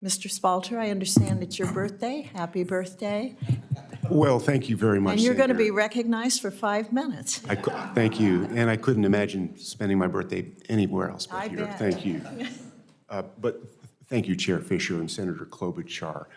Mr. Spalter, I understand it's your birthday. Happy birthday. Well, thank you very much, And you're going to Senator. be recognized for 5 minutes. Thank you, and I couldn't imagine spending my birthday anywhere else but I here. bet. Thank you. But thank you, Chair Fisher and Senator Klobuchar,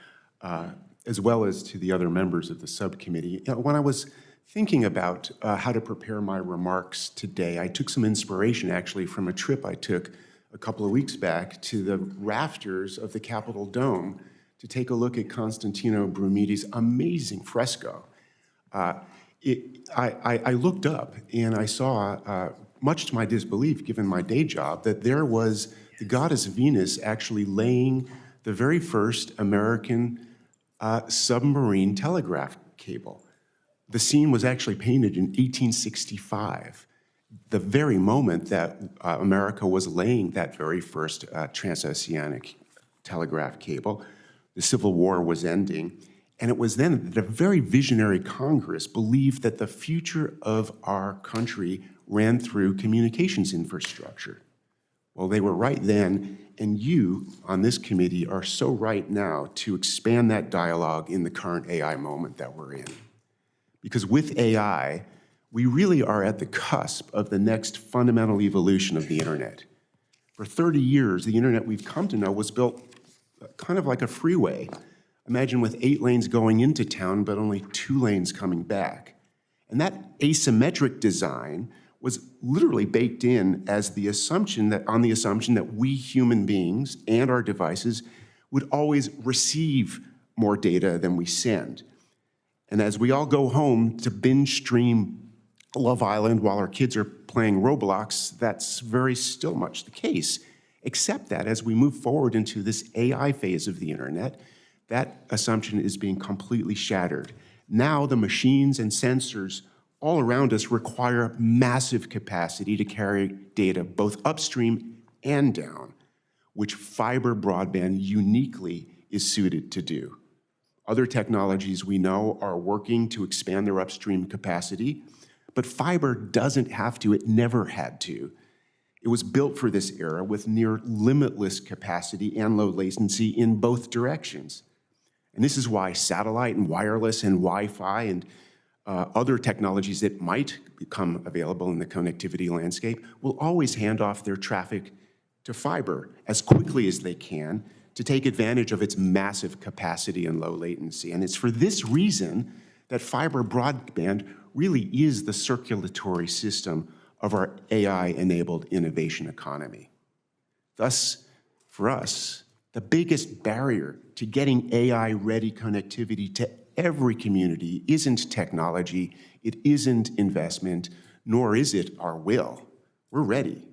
as well as to the other members of the subcommittee. When I was thinking about how to prepare my remarks today, I took some inspiration actually from a trip I took a couple of weeks back to the rafters of the Capitol Dome to take a look at Constantino Brumidi's amazing fresco. I looked up and I saw, much to my disbelief, given my day job, that there was the goddess Venus actually laying the very first American submarine telegraph cable. The scene was actually painted in 1865, the very moment that America was laying that very first transoceanic telegraph cable. The Civil War was ending, and it was then that a very visionary Congress believed that the future of our country ran through communications infrastructure. Well, they were right then, and you on this committee are so right now to expand that dialogue in the current AI moment that we're in. Because with AI, we really are at the cusp of the next fundamental evolution of the internet. For 30 years, the internet we've come to know was built kind of like a freeway. Imagine with 8 lanes going into town, but only 2 lanes coming back. And that asymmetric design was literally baked in as the assumption that we human beings and our devices would always receive more data than we send. And as we all go home to binge stream Love Island while our kids are playing Roblox, that's very still much the case, except that as we move forward into this AI phase of the internet, that assumption is being completely shattered. Now the machines and sensors all around us require massive capacity to carry data both upstream and down, which fiber broadband uniquely is suited to do. Other technologies we know are working to expand their upstream capacity, but fiber doesn't have to, it never had to. It was built for this era with near limitless capacity and low latency in both directions. And this is why satellite and wireless and Wi-Fi and other technologies that might become available in the connectivity landscape will always hand off their traffic to fiber as quickly as they can to take advantage of its massive capacity and low latency. And it's for this reason that fiber broadband really is the circulatory system of our AI-enabled innovation economy. Thus, for us, the biggest barrier to getting AI-ready connectivity to every community isn't technology, it isn't investment, nor is it our will. We're ready.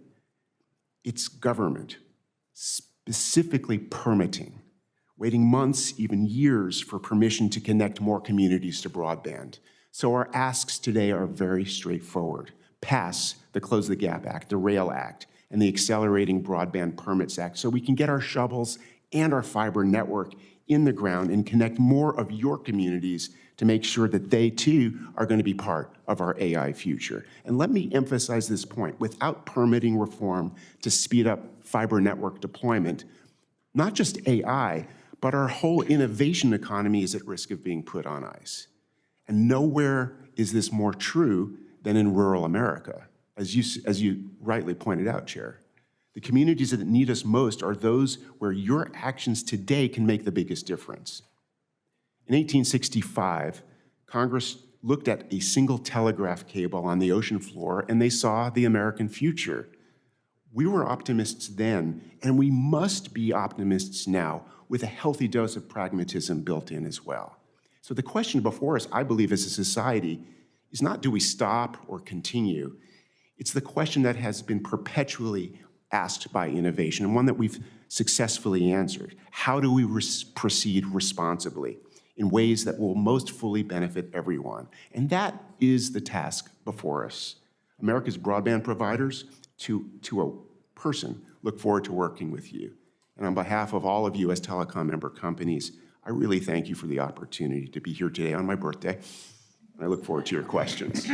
It's government, specifically permitting, waiting months, even years for permission to connect more communities to broadband. So our asks today are very straightforward. Pass the Close the Gap Act, the RAIL Act, and the Accelerating Broadband Permits Act so we can get our shovels and our fiber network in the ground and connect more of your communities to make sure that they too are going to be part of our AI future. And let me emphasize this point. Without permitting reform to speed up fiber network deployment, not just AI, but our whole innovation economy is at risk of being put on ice. And nowhere is this more true than in rural America, as you rightly pointed out, Chair. The communities that need us most are those where your actions today can make the biggest difference. In 1865, Congress looked at a single telegraph cable on the ocean floor and they saw the American future. We were optimists then, and we must be optimists now with a healthy dose of pragmatism built in as well. So the question before us, I believe, as a society, is not do we stop or continue? It's the question that has been perpetually asked by innovation, and one that we've successfully answered. How do we proceed responsibly in ways that will most fully benefit everyone? And that is the task before us. America's broadband providers, to a person, look forward to working with you. And on behalf of all of USTelecom member companies, I really thank you for the opportunity to be here today on my birthday. And I look forward to your questions.